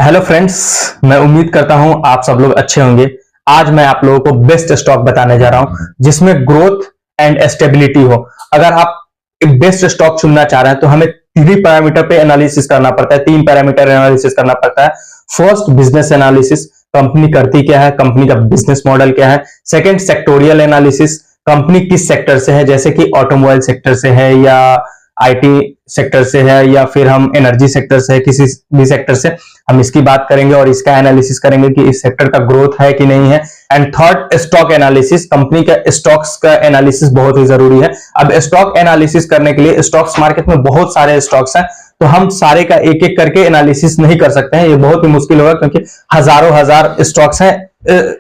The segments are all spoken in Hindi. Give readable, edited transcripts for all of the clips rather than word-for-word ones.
हेलो फ्रेंड्स, मैं उम्मीद करता हूं आप सब लोग अच्छे होंगे। आज मैं आप लोगों को बेस्ट स्टॉक बताने जा रहा हूं जिसमें ग्रोथ एंड स्टेबिलिटी हो। अगर आप एक बेस्ट स्टॉक चुनना चाह रहे हैं तो हमें 3 पैरामीटर पे एनालिसिस करना पड़ता है। 3 पैरामीटर एनालिसिस करना पड़ता है। फर्स्ट, बिजनेस एनालिसिस, कंपनी करती क्या है, कंपनी का बिजनेस मॉडल क्या है। सेकंड, सेक्टोरियल एनालिसिस, कंपनी किस सेक्टर से है, जैसे कि ऑटोमोबाइल सेक्टर से है या आईटी सेक्टर से है या फिर हम एनर्जी सेक्टर से है, किसी भी सेक्टर से हम इसकी बात करेंगे और इसका एनालिसिस करेंगे कि इस सेक्टर का ग्रोथ है कि नहीं है। And third, stock analysis, company का स्टॉक्स का एनालिसिस बहुत ही जरूरी है। अब स्टॉक एनालिसिस करने के लिए स्टॉक्स मार्केट में बहुत सारे स्टॉक्स हैं, तो हम सारे का एक एक करके एनालिसिस नहीं कर सकते हैं, ये बहुत ही मुश्किल होगा क्योंकि हजारों हजार स्टॉक्स हैं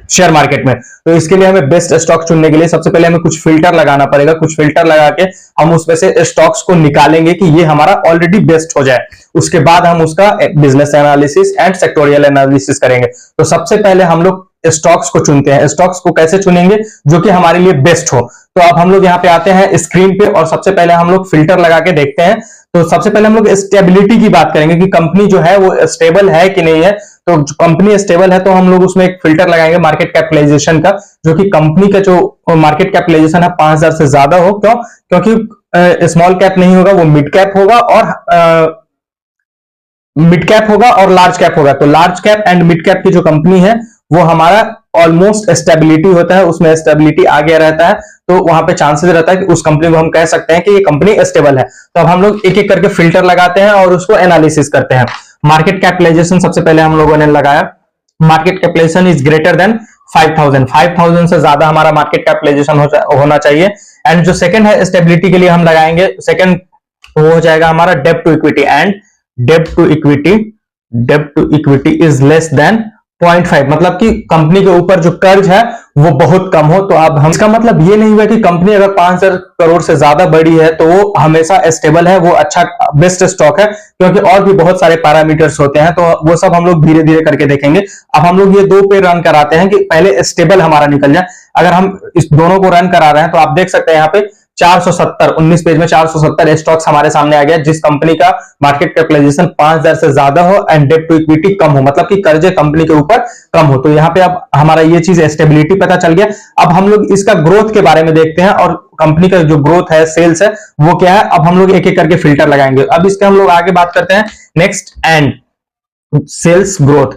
शेयर मार्केट में। तो इसके लिए हमें बेस्ट स्टॉक चुनने के लिए सबसे पहले हमें कुछ फिल्टर लगाना पड़ेगा। कुछ फिल्टर लगा के हम उसमें से स्टॉक्स को निकालेंगे कि ये हमारा ऑलरेडी बेस्ट हो जाए। उसके बाद हम उसका business analysis and sectoral analysis करेंगे। तो सबसे पहले हम लोग स्टॉक्स को चुनते हैं। स्टॉक्स को कैसे चुनेंगे जो कि हमारे लिए बेस्ट हो। तो अब हम लोग यहाँ पे आते हैं स्क्रीन पे और सबसे पहले हम लोग फिल्टर लगा के देखते हैं। तो सबसे पहले हम लोग स्टेबिलिटी की बात करेंगे कि कंपनी जो है वो स्टेबल है कि नहीं है। तो कंपनी स्टेबल है तो हम लोग उसमें एक फिल्टर लगाएंगे मार्केट कैपिटलाइजेशन का, जो कि कंपनी का जो मार्केट कैपिटलाइजेशन है 5000 से ज्यादा हो। क्यों? क्योंकि स्मॉल कैप नहीं होगा, वो मिड कैप होगा और लार्ज कैप होगा। तो large cap and mid cap की जो कंपनी है वो हमारा ऑलमोस्ट स्टेबिलिटी होता है, उसमें स्टेबिलिटी आ गया रहता है, तो वहां पे चांसेस रहता है कि उस कंपनी को हम कह सकते हैं कि ये कंपनी स्टेबल है। तो अब हम लोग एक एक करके फिल्टर लगाते हैं और उसको एनालिसिस करते हैं। मार्केट कैपिटलाइजेशन सबसे पहले हम लोगों ने लगाया, market capitalisation is greater than 5000 से ज्यादा हमारा मार्केट कैपिटलाइजेशन होना चाहिए। एंड जो सेकंड है स्टेबिलिटी के लिए हम लगाएंगे, सेकंड वो हो जाएगा हमारा डेब्ट टू इक्विटी, एंड डेब्ट to equity is less than 0.5, मतलब कि कंपनी के ऊपर जो कर्ज है वो बहुत कम हो। तो अब हम इसका मतलब ये नहीं हुआ कि कंपनी अगर 5000 करोड़ से ज्यादा बड़ी है तो वो हमेशा स्टेबल है, वो अच्छा बेस्ट स्टॉक है, क्योंकि और भी बहुत सारे पैरामीटर्स होते हैं। तो वो सब हम लोग धीरे धीरे करके देखेंगे। अब हम लोग ये 2 पे रन कराते हैं कि पहले स्टेबल हमारा निकल जाए। अगर हम इस दोनों को रन करा रहे हैं तो आप देख सकते हैं यहाँ पे 470, 19 पेज में 470 स्टॉक्स हमारे सामने आ गया जिस कंपनी का मार्केट कैपिटलाइजेशन 5000 से ज्यादा हो एंड डेब्ट टू इक्विटी कम हो, मतलब कि कर्जे कंपनी के ऊपर कम हो। तो यहाँ पे अब हमारा ये चीज स्टेबिलिटी पता चल गया। अब हम लोग इसका ग्रोथ के बारे में देखते हैं और कंपनी का जो ग्रोथ है, सेल्स है, वो क्या है। अब हम लोग एक एक करके फिल्टर लगाएंगे। अब इसके हम लोग आगे बात करते हैं नेक्स्ट, एंड सेल्स ग्रोथ।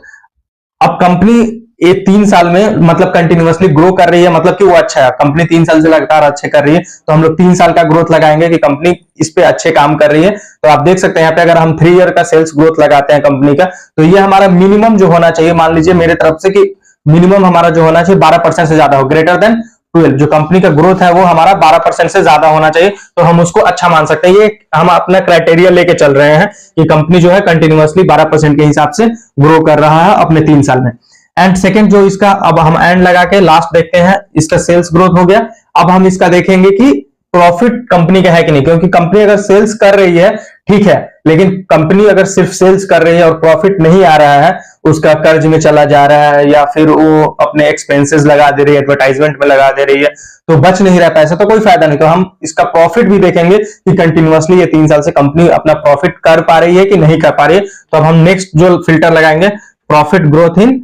अब कंपनी ये 3 साल में मतलब कंटिन्यूअसली ग्रो कर रही है, मतलब कि वो अच्छा है, कंपनी 3 साल से लगातार अच्छे कर रही है, तो हम लोग 3 साल का ग्रोथ लगाएंगे कि कंपनी इस पे अच्छे काम कर रही है। तो आप देख सकते हैं यहाँ पे अगर हम 3 ईयर का सेल्स ग्रोथ लगाते हैं कंपनी का, तो ये हमारा मिनिमम जो होना चाहिए, मान लीजिए मेरे तरफ से कि मिनिमम हमारा जो होना चाहिए 12% से ज्यादा हो, ग्रेटर देन 12। जो कंपनी का ग्रोथ है वो हमारा 12% से ज्यादा होना चाहिए, तो हम उसको अच्छा मान सकते हैं। ये हम अपना क्राइटेरिया लेके चल रहे हैं कि कंपनी जो है कंटिन्यूअसली 12% के हिसाब से ग्रो कर रहा है अपने 3 साल में। एंड सेकंड जो इसका, अब हम एंड लगा के लास्ट देखते हैं, इसका सेल्स ग्रोथ हो गया। अब हम इसका देखेंगे कि प्रॉफिट कंपनी का है कि नहीं, क्योंकि कंपनी अगर सेल्स कर रही है ठीक है, लेकिन कंपनी अगर सिर्फ सेल्स कर रही है और प्रॉफिट नहीं आ रहा है, उसका कर्ज में चला जा रहा है या फिर वो अपने एक्सपेंसेस लगा दे रही है, एडवर्टाइजमेंट में लगा दे रही है, तो बच नहीं रहा पैसा, तो कोई फायदा नहीं। तो हम इसका प्रॉफिट भी देखेंगे कि कंटिन्यूअसली ये 3 साल से कंपनी अपना प्रॉफिट कर पा रही है कि नहीं कर पा रही है। तो अब हम नेक्स्ट जो फिल्टर लगाएंगे, प्रॉफिट ग्रोथ इन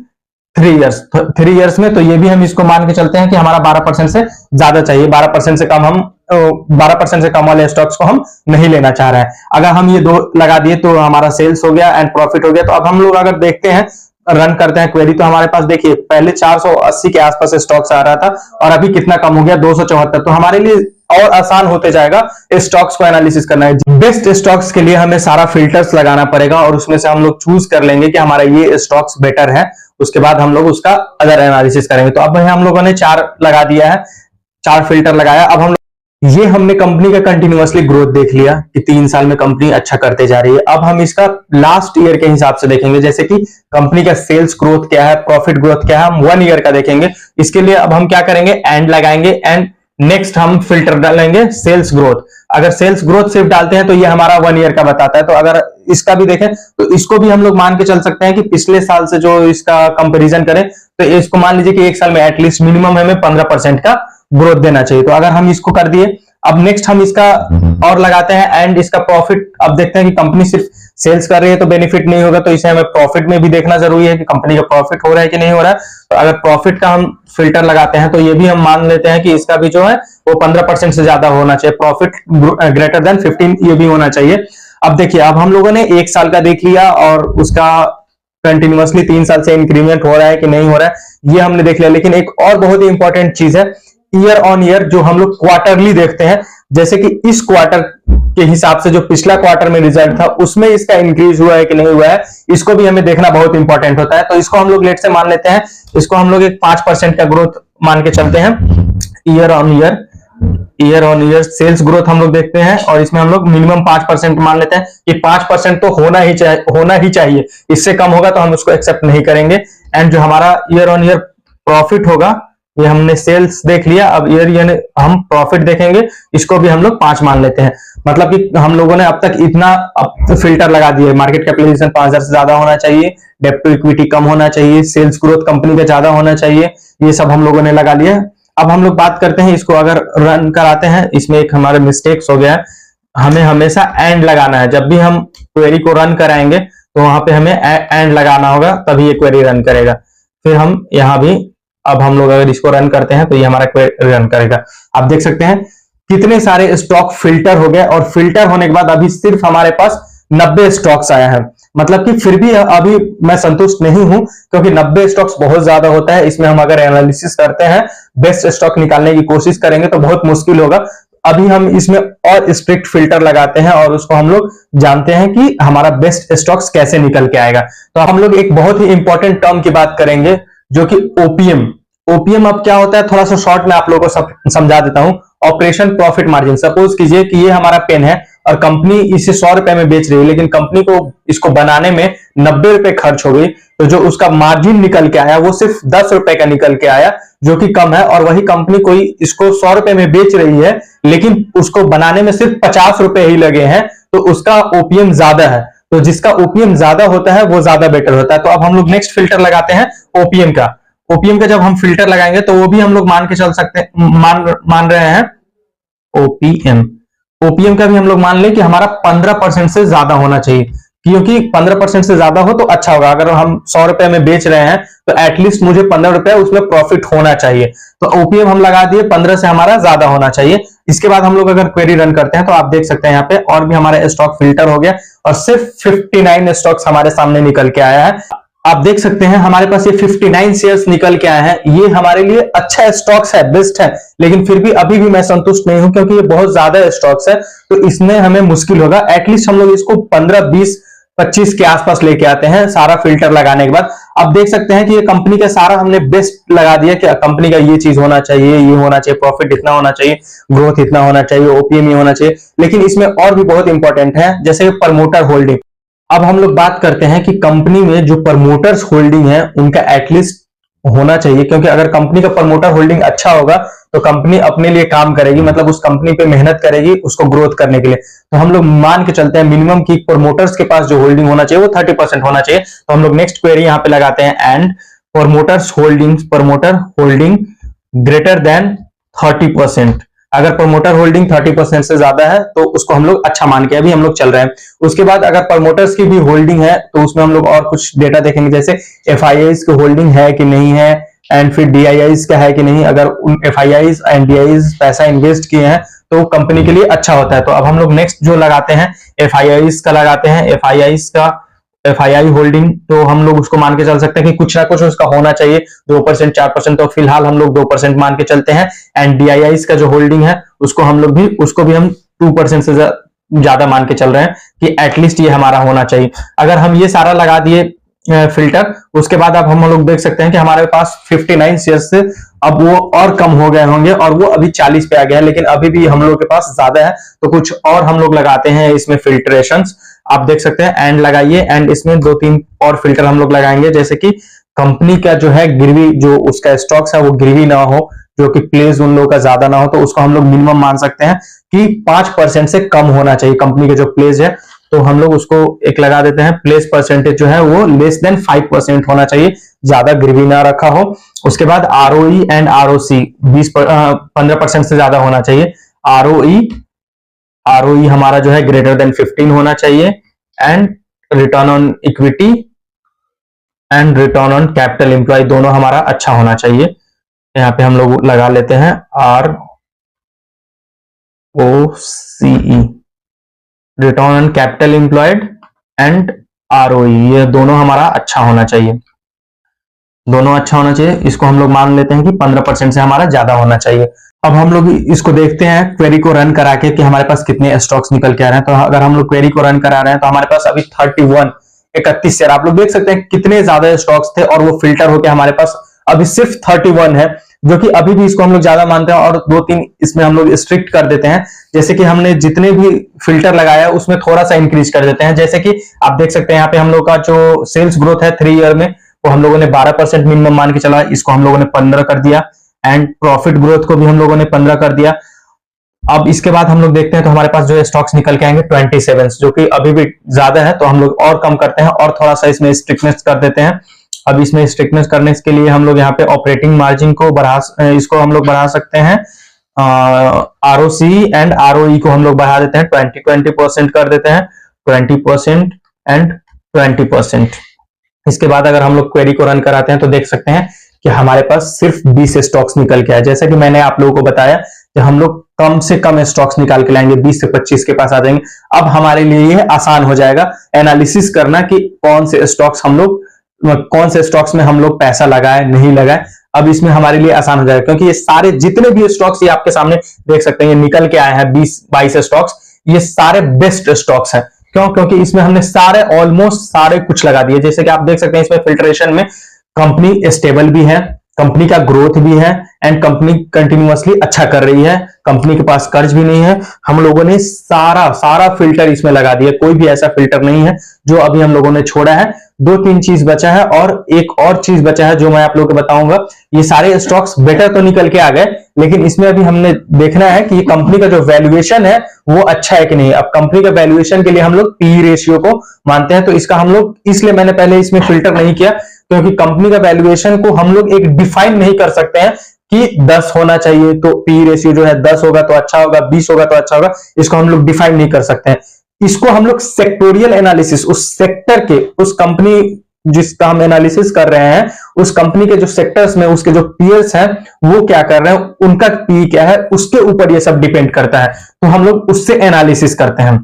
3 इयर्स में, तो ये भी हम इसको मान के चलते हैं कि हमारा 12% से ज्यादा चाहिए। 12% से कम, हम 12% से कम वाले स्टॉक्स को हम नहीं लेना चाह रहे हैं। अगर हम ये 2 लगा दिए तो हमारा सेल्स हो गया एंड प्रॉफिट हो गया। तो अब हम लोग अगर देखते हैं, रन करते हैं क्वेरी, तो हमारे पास देखिए पहले 480 के आसपास स्टॉक्स आ रहा था और अभी कितना कम हो गया, 274। तो हमारे लिए और आसान होते जाएगा स्टॉक्स को एनालिसिस करना है। बेस्ट स्टॉक्स के लिए हमें सारा फिल्टर्स लगाना पड़ेगा और उसमें से हम लोग चूज कर लेंगे कि हमारा ये स्टॉक्स बेटर है। उसके बाद हम लोग उसका अदर एनालिसिस करेंगे। तो अब हम लोगों ने 4 लगा दिया है, 4 फिल्टर लगाया। अब हम ये हमने कंपनी का कंटिन्यूअसली ग्रोथ देख लिया कि 3 साल में कंपनी अच्छा करते जा रही है। अब हम इसका लास्ट ईयर के हिसाब से देखेंगे, जैसे कि कंपनी का सेल्स ग्रोथ क्या है, प्रॉफिट ग्रोथ क्या है, हम 1 ईयर का देखेंगे। इसके लिए अब हम क्या करेंगे, एंड लगाएंगे एंड नेक्स्ट हम फिल्टर डालेंगे सेल्स ग्रोथ। अगर सेल्स ग्रोथ सिर्फ डालते हैं तो ये हमारा 1 ईयर का बताता है। तो अगर इसका भी देखें तो इसको भी हम लोग मान के चल सकते हैं कि पिछले साल से जो इसका कंपैरिजन करें तो इसको मान लीजिए कि एक साल में एटलीस्ट मिनिमम हमें 15% का ग्रोथ देना चाहिए। तो अगर हम इसको कर दिए, अब नेक्स्ट हम इसका और लगाते हैं एंड इसका प्रॉफिट। अब देखते हैं कि कंपनी सिर्फ सेल्स कर रही है तो बेनिफिट नहीं होगा, तो इसे हमें प्रॉफिट में भी देखना जरूरी है कि कंपनी का प्रॉफिट हो रहा है कि नहीं हो रहा है। तो अगर प्रॉफिट का हम फिल्टर लगाते हैं तो ये भी हम मान लेते हैं कि इसका भी जो है वो 15% से ज्यादा होना चाहिए, प्रॉफिट ग्रेटर देन 15 ये भी होना चाहिए। अब देखिए, अब हम लोगों ने एक साल का देख लिया और उसका कंटिन्यूअसली 3 साल से इंक्रीमेंट हो रहा है कि नहीं हो रहा है ये हमने देख लिया। लेकिन एक और बहुत ही इंपॉर्टेंट चीज है ईयर ऑन ईयर, जो हम लोग क्वार्टरली देखते हैं, जैसे कि इस क्वार्टर के हिसाब से जो पिछला क्वार्टर में रिजल्ट था उसमें इसका इंक्रीज हुआ है कि नहीं हुआ है, इसको भी हमें देखना बहुत इंपॉर्टेंट होता है। तो इसको हम लोग लेट से मान लेते हैं, इसको हम लोग एक 5% का ग्रोथ मान के चलते हैं year on year sales growth हम लोग देखते हैं और इसमें हम लोग मिनिमम 5% मान लेते हैं कि 5% तो होना ही चाहिए, इससे कम होगा तो हम उसको एक्सेप्ट नहीं करेंगे। एंड जो हमारा ईयर ऑन ईयर प्रॉफिट होगा, ये हमने सेल्स देख लिया, अब ईयर हम प्रॉफिट देखेंगे, इसको भी हम लोग 5 मान लेते हैं। मतलब कि हम लोगों ने अब तक इतना फिल्टर लगा दिए, मार्केट कैपिटलाइजेशन 5000 से ज्यादा होना चाहिए, डेब्ट टू इक्विटी कम होना चाहिए, सेल्स ग्रोथ कंपनी का ज्यादा होना चाहिए, ये सब हम लोगों ने लगा लिया। अब हम लोग बात करते हैं इसको अगर रन कराते हैं, इसमें एक हमारे मिस्टेक्स हो गया है, हमें हमेशा एंड लगाना है। जब भी हम क्वेरी को रन कराएंगे तो वहां पे हमें एंड लगाना होगा, तभी ये क्वेरी रन करेगा। फिर हम यहाँ भी, अब हम लोग अगर इसको रन करते हैं तो ये हमारा क्वेरी रन करेगा। आप देख सकते हैं कितने सारे स्टॉक फिल्टर हो गए और फिल्टर होने के बाद अभी सिर्फ हमारे पास 90 स्टॉक्स आया है। मतलब कि फिर भी अभी मैं संतुष्ट नहीं हूं, क्योंकि 90 स्टॉक्स बहुत ज्यादा होता है। इसमें हम अगर एनालिसिस करते हैं, बेस्ट स्टॉक निकालने की कोशिश करेंगे तो बहुत मुश्किल होगा। अभी हम इसमें और स्ट्रिक्ट फिल्टर लगाते हैं और उसको हम लोग जानते हैं कि हमारा बेस्ट स्टॉक्स कैसे निकल के आएगा। तो हम लोग एक बहुत ही इंपॉर्टेंट टर्म की बात करेंगे जो कि ओपीएम अब क्या होता है, थोड़ा सा शॉर्ट में आप लोगों को समझा देता हूं। ऑपरेशन प्रॉफिट मार्जिन, सपोज कीजिए कि ये हमारा पेन है और कंपनी इसे 100 रुपए में बेच रही है, लेकिन कंपनी को इसको बनाने में 90 रुपए खर्च हो गई, तो जो उसका मार्जिन निकल के आया वो सिर्फ 10 रुपए का निकल के आया, जो कि कम है। और वही कंपनी कोई इसको 100 रुपए में बेच रही है लेकिन उसको बनाने में सिर्फ 50 रुपए ही लगे हैं, तो उसका ओपीएम ज्यादा है। तो जिसका ओपीएम ज्यादा होता है वो ज्यादा बेटर होता है। तो अब हम लोग नेक्स्ट फिल्टर लगाते हैं ओपीएम का। जब हम फिल्टर लगाएंगे तो वो भी हम लोग मान के चल सकते हैं, मान रहे हैं ओपीएम का भी हम लोग मान लें कि हमारा 15% से ज्यादा होना चाहिए, क्योंकि 15% से ज्यादा हो तो अच्छा होगा। अगर हम 100 रुपए में बेच रहे हैं तो एटलीस्ट मुझे 15 रुपए उसमें प्रॉफिट होना चाहिए। तो ओपीएम हम लगा दिए, 15 से हमारा ज्यादा होना चाहिए। इसके बाद हम लोग अगर क्वेरी रन करते हैं तो आप देख सकते हैं यहाँ पे और भी हमारा स्टॉक फिल्टर हो गया और सिर्फ 59 स्टॉक्स हमारे सामने निकल के आया है। आप देख सकते हैं हमारे पास ये 59 शेयर्स निकल के आए हैं। ये हमारे लिए अच्छा स्टॉक्स है, बेस्ट है, लेकिन फिर भी अभी भी मैं संतुष्ट नहीं हूं, क्योंकि ये बहुत ज्यादा स्टॉक्स है। तो इसमें हमें मुश्किल होगा, एटलीस्ट हम लोग इसको 15, 20, 25 के आसपास लेके आते हैं सारा फिल्टर लगाने के बाद। आप देख सकते हैं कि ये कंपनी का सारा हमने बेस्ट लगा दिया कि कंपनी का ये चीज होना चाहिए, ये होना चाहिए, प्रॉफिट इतना होना चाहिए, ग्रोथ इतना होना चाहिए, ओपीएम ये होना चाहिए। लेकिन इसमें और भी बहुत इंपॉर्टेंट है, जैसे प्रमोटर होल्डिंग। अब हम लोग बात करते हैं कि कंपनी में जो प्रमोटर्स होल्डिंग है उनका एटलीस्ट होना चाहिए, क्योंकि अगर कंपनी का प्रमोटर होल्डिंग अच्छा होगा तो कंपनी अपने लिए काम करेगी, मतलब उस कंपनी पे मेहनत करेगी उसको ग्रोथ करने के लिए। तो हम लोग मान के चलते हैं मिनिमम की प्रमोटर्स के पास जो होल्डिंग होना चाहिए वो 30% होना चाहिए। तो हम लोग नेक्स्ट क्वेरी यहाँ पे लगाते हैं and promoter holding greater than 30%। अगर प्रमोटर होल्डिंग 30% से ज्यादा है तो उसको हम लोग अच्छा मान के अभी हम लोग चल रहे हैं। उसके बाद अगर प्रमोटर्स की भी होल्डिंग है तो उसमें हम लोग और कुछ डेटा देखेंगे, जैसे एफआईआईज की होल्डिंग है कि नहीं है, एंड फिर डीआईआईज का है कि नहीं। अगर उन एफआईआईज एंड डीआईआईज पैसा इन्वेस्ट किए हैं तो कंपनी के लिए अच्छा होता है। तो अब हम लोग नेक्स्ट जो लगाते हैं एफआईआईज का लगाते हैं। एफआईआई होल्डिंग तो हम लोग उसको मान के चल सकते हैं कि कुछ ना कुछ उसका होना चाहिए, 2%, 4%। तो फिलहाल हम लोग 2% मान के चलते हैं। एंड डीआईआईज का जो होल्डिंग है उसको भी हम 2% से ज्यादा मान के चल रहे हैं कि एटलीस्ट ये हमारा होना चाहिए। अगर हम ये सारा लगा दिए फिल्टर, उसके बाद अब हम लोग देख सकते हैं कि हमारे पास 59 शेयर्स से अब वो और कम हो गए होंगे और वो अभी 40 पे आ गया है, लेकिन अभी भी हम लोग के पास ज्यादा है। तो कुछ और हम लोग लगाते हैं इसमें फिल्ट्रेशंस। आप देख सकते हैं एंड लगाइए, एंड इसमें 2-3 और फिल्टर हम लोग लगाएंगे, जैसे कि कंपनी का जो है गिरवी, जो उसका स्टॉक्स है वो गिरवी ना हो, जो कि प्लेस उन लोगों का ज्यादा ना हो, तो उसको हम लोग मिनिमम मान सकते हैं कि 5% से कम होना चाहिए कंपनी का जो प्लेस है। तो हम लोग उसको एक लगा देते हैं, प्लेस परसेंटेज जो है वो लेस देन 5% होना चाहिए, ज्यादा गिरवी ना रखा हो। उसके बाद आरओई एंड आरओसी 15% से ज्यादा होना चाहिए। आरओई हमारा जो है ग्रेटर देन 15 होना चाहिए, and return on equity and return on capital employ दोनों हमारा अच्छा होना चाहिए। यहाँ पे हम लोग लगा लेते हैं R O C E, return on capital employed and ROE, ये दोनों हमारा अच्छा होना चाहिए, दोनों अच्छा होना चाहिए। इसको हम लोग मान लेते हैं कि 15% से हमारा ज्यादा होना चाहिए। अब हम लोग इसको देखते हैं क्वेरी को रन करा के कि हमारे पास कितने स्टॉक्स निकल के आ रहे हैं। तो अगर हम लोग क्वेरी को रन करा रहे हैं तो हमारे पास अभी 31 शेयर, आप लोग देख सकते हैं कितने ज्यादा स्टॉक्स थे और वो फिल्टर होकर हमारे पास अभी सिर्फ 31 है, जो कि अभी भी इसको हम लोग ज्यादा मानते हैं और 2-3 इसमें हम लोग स्ट्रिक्ट कर देते हैं। जैसे कि हमने जितने भी फिल्टर लगाया उसमें थोड़ा सा इंक्रीज कर देते हैं। जैसे कि आप देख सकते हैं यहाँ पे हम लोग का जो सेल्स ग्रोथ है 3 ईयर में, वो हम लोगों ने 12% मिनिमम मान के चला, इसको हम लोगों ने 15 कर दिया, एंड प्रॉफिट ग्रोथ को भी हम लोगों ने 15 कर दिया। अब इसके बाद हम लोग देखते हैं तो हमारे पास जो स्टॉक्स निकल के आएंगे 27, जो कि अभी भी ज्यादा है, तो हम लोग और कम करते हैं और थोड़ा सा इसमें स्ट्रिक्टनेस कर देते हैं। अब इसमें स्ट्रिक्टनेस करने के लिए हम लोग यहाँ पे ऑपरेटिंग मार्जिन को इसको हम लोग बढ़ा सकते हैं, आरओसी एंड आरओई को हम लोग बढ़ा देते हैं, 20% कर देते हैं, 20% एंड 20%। इसके बाद अगर हम लोग क्वेरी को रन कराते हैं तो देख सकते हैं कि हमारे पास सिर्फ 20 स्टॉक्स निकल के आए। जैसा कि मैंने आप लोगों को बताया कि हम लोग कम से कम स्टॉक्स निकाल के लाएंगे, 20 से 25 के पास आ जाएंगे। अब हमारे लिए यह आसान हो जाएगा एनालिसिस करना कि कौन से स्टॉक्स में हम लोग पैसा लगाए नहीं लगाए। अब इसमें हमारे लिए आसान हो जाएगा, क्योंकि ये सारे जितने भी स्टॉक्स ये आपके सामने देख सकते हैं, ये निकल के आए हैं 20-22 स्टॉक्स, ये सारे बेस्ट स्टॉक्स हैं। क्यों? क्योंकि इसमें हमने ऑलमोस्ट सारे कुछ लगा दिए। जैसे कि आप देख सकते हैं इसमें फिल्ट्रेशन में कंपनी स्टेबल भी है, कंपनी का ग्रोथ भी है, एंड कंपनी कंटिन्यूअसली अच्छा कर रही है, कंपनी के पास कर्ज भी नहीं है। हम लोगों ने सारा फिल्टर इसमें लगा दिया, कोई भी ऐसा फिल्टर नहीं है जो अभी हम लोगों ने छोड़ा है। 2-3 चीज बचा है और एक और चीज बचा है जो मैं आप लोगों को बताऊंगा। ये सारे स्टॉक्स बेटर तो निकल के आ गए, लेकिन इसमें अभी हमने देखना है कि कंपनी का जो वैल्यूएशन है वो अच्छा है कि नहीं। अब कंपनी का वैल्यूएशन के लिए हम लोग पी रेशियो को मानते हैं, तो इसका हम लोग, इसलिए मैंने पहले इसमें फिल्टर नहीं किया, क्योंकि कंपनी का वैल्यूएशन को हम लोग एक डिफाइन नहीं कर सकते हैं कि 10 होना चाहिए तो पी रेशियो जो है 10 होगा तो अच्छा होगा, 20 होगा तो अच्छा होगा, इसको हम लोग डिफाइन नहीं कर सकते हैं। इसको हम लोग सेक्टोरियल एनालिसिस, उस सेक्टर के, उस कंपनी जिसका हम एनालिसिस कर रहे हैं, उस कंपनी के जो सेक्टर्स में उसके जो पीयर्स हैं वो क्या कर रहे हैं, उनका पी क्या है, उसके ऊपर ये सब डिपेंड करता है, तो हम लोग उससे एनालिसिस करते हैं।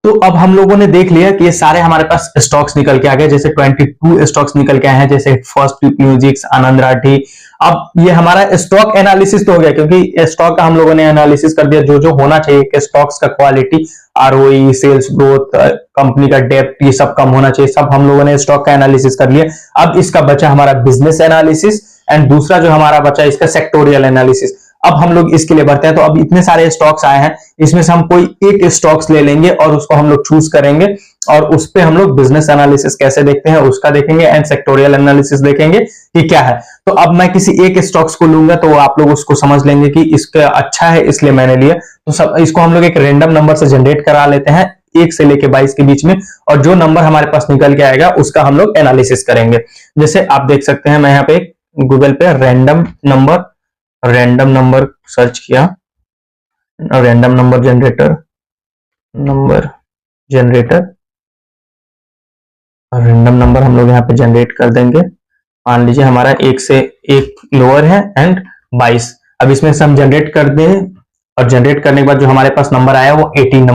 तो अब हम लोगों ने देख लिया कि ये सारे हमारे पास स्टॉक्स निकल के आ गए। जैसे 22 स्टॉक्स निकल के आए हैं, जैसे फर्स्ट म्यूजिक्स, आनंद राठी। अब ये हमारा स्टॉक एनालिसिस तो हो गया, क्योंकि स्टॉक का हम लोगों ने एनालिसिस कर दिया, जो जो होना चाहिए कि स्टॉक्स का quality, ROE, sales growth, company का डेप्ट, ये सब कम होना चाहिए, सब हम लोगों ने स्टॉक का एनालिसिस कर लिया। अब इसका बचा हमारा बिजनेस एनालिसिस, एंड दूसरा जो हमारा बचा इसका सेक्टोरियल एनालिसिस। अब हम लोग इसके लिए बढ़ते हैं। तो अब इतने सारे स्टॉक्स आए हैं, इसमें से हम कोई एक स्टॉक्स ले लेंगे और उसको हम लोग चूज करेंगे, और उस पे हम लोग बिजनेस एनालिसिस कैसे देखते हैं उसका देखेंगे, एंड सेक्टोरियल एनालिसिस देखेंगे कि क्या है। तो अब मैं किसी एक स्टॉक्स को लूंगा तो आप लोग उसको समझ लेंगे कि इसका अच्छा है इसलिए मैंने लिया। तो सब इसको हम लोग एक रैंडम नंबर से जनरेट करा लेते हैं, 1 से लेके 22 के बीच में, और जो नंबर हमारे पास निकल के आएगा उसका हम लोग एनालिसिस करेंगे। जैसे आप देख सकते हैं, मैं यहाँ पे गूगल पे रैंडम नंबर सर्च किया, random number generator random number हम लोग यहाँ पे जनरेट कर देंगे। मान लीजिए हमारा 1 से 1 लोअर है एंड 22। अब इसमें से हम जनरेट कर दें, और जनरेट करने के बाद जो हमारे पास नंबर आया वो 18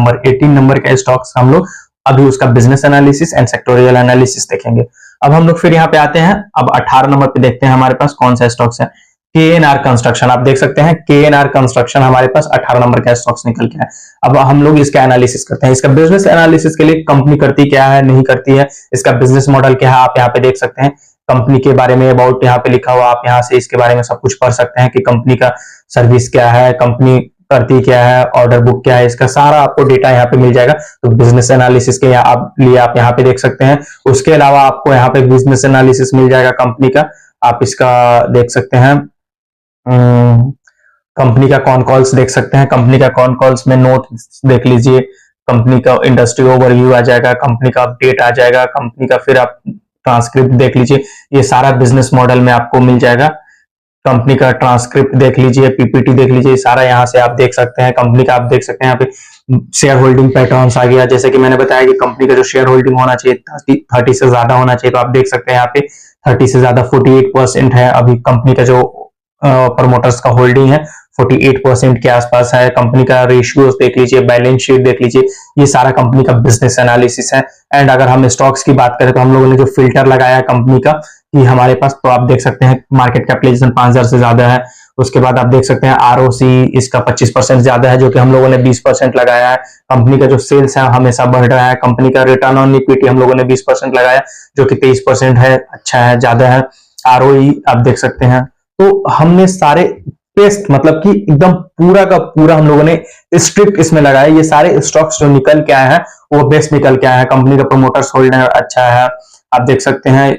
नंबर का स्टॉक्स हम लोग अभी उसका business analysis and sectoral analysis देखेंगे। अब हम लोग फिर यहाँ पे आते हैं, अब 18 नंबर पे देखते हैं हमारे पास कौन सा स्टॉक्स है। KNR कंस्ट्रक्शन, आप देख सकते हैं KNR कंस्ट्रक्शन हमारे पास 18 नंबर का स्टॉक्स निकल के है। अब हम लोग इसका एनालिसिस करते हैं। इसका बिजनेस एनालिसिस के लिए कंपनी करती क्या है, नहीं करती है, इसका बिजनेस मॉडल क्या है, आप यहाँ पे देख सकते हैं। कंपनी के बारे में अबाउट यहाँ पे लिखा हुआ, आप यहाँ से इसके बारे में सब कुछ पढ़ सकते हैं कि कंपनी का सर्विस क्या है, कंपनी करती क्या है, ऑर्डर बुक क्या है, इसका सारा आपको डेटा यहाँ पे मिल जाएगा। तो बिजनेस एनालिसिस के लिए आप यहाँ पे देख सकते हैं। उसके अलावा आपको यहाँ पे बिजनेस एनालिसिस मिल जाएगा कंपनी का, आप इसका देख सकते हैं। कंपनी का कॉन कॉल्स देख सकते हैं, कंपनी का कॉन कॉल्स में नोट देख लीजिए, कंपनी का इंडस्ट्री ओवरव्यू आ जाएगा, कंपनी का अपडेट आ जाएगा, कंपनी का फिर आप ट्रांसक्रिप्ट देख लीजिए, ये सारा बिजनेस मॉडल में आपको मिल जाएगा। कंपनी का ट्रांसक्रिप्ट देख लीजिए, पीपीटी देख लीजिए, सारा यहाँ से आप देख सकते हैं। कंपनी का आप देख सकते हैं यहाँ पे शेयर होल्डिंग पैटर्न्स आ गया, जैसे कि मैंने बताया कि कंपनी का जो शेयर होल्डिंग होना चाहिए 30 से ज्यादा होना चाहिए, तो आप देख सकते हैं यहाँ पे 30 से ज्यादा 48% है अभी कंपनी का जो प्रमोटर्स का होल्डिंग है 48% के आसपास है। कंपनी का रेशियोज देख लीजिए, बैलेंस शीट देख लीजिए, ये सारा कंपनी का बिजनेस एनालिसिस है। एंड अगर हम स्टॉक्स की बात करें तो हम लोगों ने जो फिल्टर लगाया है कंपनी का कि हमारे पास, तो आप देख सकते हैं मार्केट कैपिटलाइजेशन 5000 से ज्यादा है। उसके बाद आप देख सकते हैं आरओसी इसका 25% ज्यादा है, जो कि हम लोगों ने 20% लगाया है। कंपनी का जो सेल्स है हमेशा बढ़ रहा है। कंपनी का रिटर्न ऑन इक्विटी हम लोगों ने 20% लगाया, जो कि 23% है, अच्छा है, ज्यादा है। आरओई आप देख सकते हैं। तो हमने सारे टेस्ट मतलब कि एकदम पूरा का पूरा हम लोगों ने स्ट्रिक्ट इसमें लगाया। ये सारे स्टॉक्स जो निकल के आए हैं वो बेस्ट निकल के आए हैं। कंपनी का प्रमोटर्स होल्डिंग अच्छा है, आप देख सकते हैं।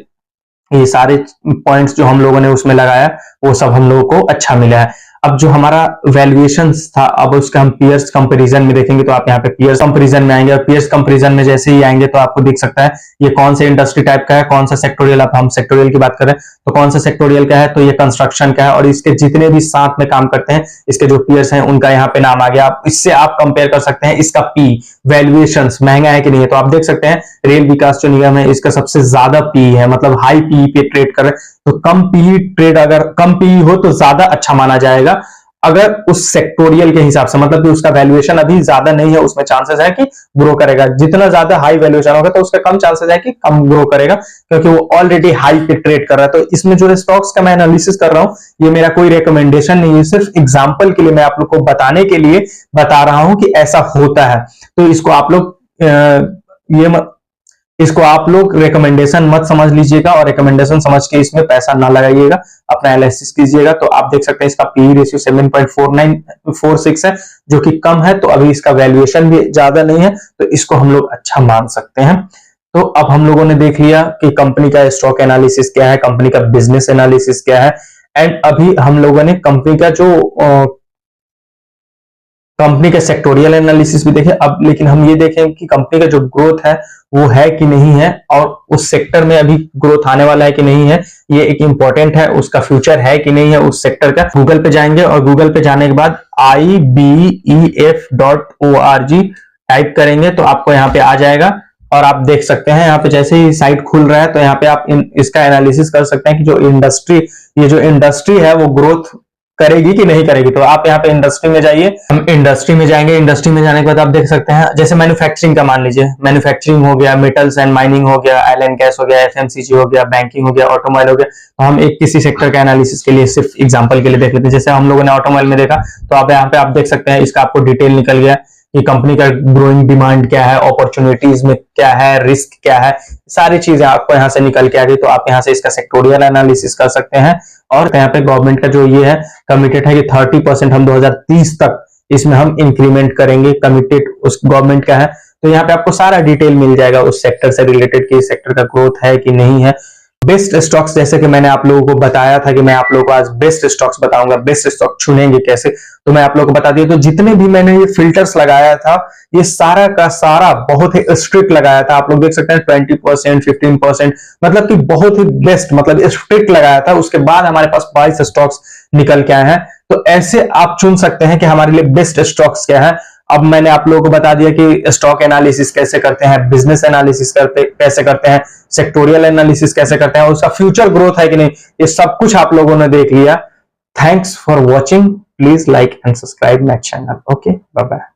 ये सारे पॉइंट्स जो हम लोगों ने उसमें लगाया वो सब हम लोगों को अच्छा मिला है। अब जो हमारा वैल्यूएशन था, अब उसका हम पीयर्स कंपैरिजन में देखेंगे, तो आप यहाँ पे पीयर्स कंपैरिजन में आएंगे और पीयर्स कंपैरिजन में जैसे ही आएंगे तो आपको दिख सकता है ये कौन से इंडस्ट्री टाइप का है, कौन सा सेक्टोरियल। अब हम सेक्टोरियल की बात करें तो कौन सा सेक्टोरियल का है, तो ये कंस्ट्रक्शन का है। और इसके जितने भी साथ में काम करते हैं इसके जो पीयर्स हैं उनका यहाँ पे नाम आ गया। आप इससे आप कंपेयर कर सकते हैं इसका पी वैल्यूएशन महंगा है कि नहीं है। तो आप देख सकते हैं रेल विकास जो निगम है इसका सबसे ज्यादा पी है, मतलब हाई पी पे ट्रेड कर रहे हैं। तो कम पी ट्रेड, अगर कम पी हो तो ज्यादा अच्छा माना जाएगा अगर उस सेक्टोरियल के हिसाब से, मतलब कि उसका वैल्यूएशन अभी ज्यादा नहीं है, उसमें चांसेस है कि ग्रो करेगा। जितना ज्यादा हाई वैल्यूएशन होगा तो उसका कम चांसेस है कि कम ग्रो करेगा, क्योंकि वो ऑलरेडी हाई पे ट्रेड कर रहा है। तो इसमें जो स्टॉक्स का मैं एनालिसिस कर रहा हूं ये मेरा कोई रिकमेंडेशन नहीं है, सिर्फ एग्जांपल के लिए मैं आप लोग को बताने के लिए बता रहा हूं कि ऐसा होता है। तो इसको आप लोग रिकमेंडेशन मत समझ लीजिएगा और रिकमेंडेशन समझ के इसमें पैसा ना लगाइएगा, अपना एनालिसिस कीजिएगा। तो आप देख सकते हैं इसका पी रेशियो 7.4946 है, जो कि कम है। तो अभी इसका वैल्यूएशन भी ज्यादा नहीं है, तो इसको हम लोग अच्छा मान सकते हैं। तो अब हम लोगों ने देख लिया कि कंपनी का स्टॉक एनालिसिस क्या है, कंपनी का बिजनेस एनालिसिस क्या है। एंड अभी हम लोगों ने कंपनी का जो कंपनी का सेक्टोरियल एनालिसिस भी देखे। अब लेकिन हम ये देखें कि कंपनी का जो ग्रोथ है वो है कि नहीं है, और उस सेक्टर में अभी ग्रोथ आने वाला है कि नहीं है, ये एक इंपॉर्टेंट है। उसका फ्यूचर है कि नहीं है उस सेक्टर का। गूगल पे जाएंगे और गूगल पे जाने के बाद ibef.org टाइप करेंगे तो आपको यहाँ पे आ जाएगा। और आप देख सकते हैं यहाँ पे जैसे ही साइट खुल रहा है तो यहाँ पे आप इसका एनालिसिस कर सकते हैं कि ये जो इंडस्ट्री है वो ग्रोथ करेगी कि नहीं करेगी। तो आप यहाँ पे इंडस्ट्री में जाइए, हम इंडस्ट्री में जाएंगे। इंडस्ट्री में जाने के बाद आप देख सकते हैं जैसे मैन्युफैक्चरिंग का मान लीजिए, मैन्युफैक्चरिंग हो गया, मेटल्स एंड माइनिंग हो गया, ऑयल एंड गैस हो गया, एफएमसीजी हो गया, बैंकिंग हो गया, ऑटोमोबाइल हो गया। तो हम एक किसी सेक्टर का एनालिसिस के लिए सिर्फ एग्जांपल के लिए देख लेते हैं। जैसे हम लोगों ने ऑटोमोबाइल में देखा, तो आप यहाँ पे आप देख सकते हैं इसका आपको डिटेल निकल गया कि कंपनी का ग्रोइंग डिमांड क्या है, अपॉर्चुनिटीज में क्या है, रिस्क क्या है, सारी चीजें आपको यहाँ से निकल के आ गई। तो आप यहाँ से इसका सेक्टोरियल एनालिसिस कर सकते हैं। और यहाँ पे गवर्नमेंट का जो ये है कमिटेड है कि 30% हम 2030 तक इसमें हम इंक्रीमेंट करेंगे, कमिटेड उस गवर्नमेंट का है। तो यहाँ पे आपको सारा डिटेल मिल जाएगा उस सेक्टर से रिलेटेड कि इस सेक्टर का ग्रोथ है कि नहीं है। बेस्ट स्टॉक्स, जैसे कि मैंने आप लोगों को बताया था कि मैं आप लोगों को आज बेस्ट स्टॉक्स बताऊंगा, बेस्ट स्टॉक चुनेंगे कैसे, तो मैं आप लोगों को बता दिया। तो जितने भी मैंने ये फिल्टर्स लगाया था ये सारा का सारा बहुत ही स्ट्रिक्ट लगाया था। आप लोग देख सकते हैं 20%, 15%, मतलब कि बहुत ही बेस्ट, मतलब स्ट्रिक्ट लगाया था। उसके बाद हमारे पास 22 स्टॉक्स निकल के आए हैं। तो ऐसे आप चुन सकते हैं कि हमारे लिए बेस्ट स्टॉक्स क्या है। अब मैंने आप लोगों को बता दिया कि स्टॉक एनालिसिस कैसे करते हैं, बिजनेस एनालिसिस कैसे करते हैं, सेक्टोरियल एनालिसिस कैसे करते हैं, उसका फ्यूचर ग्रोथ है कि नहीं, ये सब कुछ आप लोगों ने देख लिया। Thanks for watching. Please like and subscribe my channel. Okay, bye bye.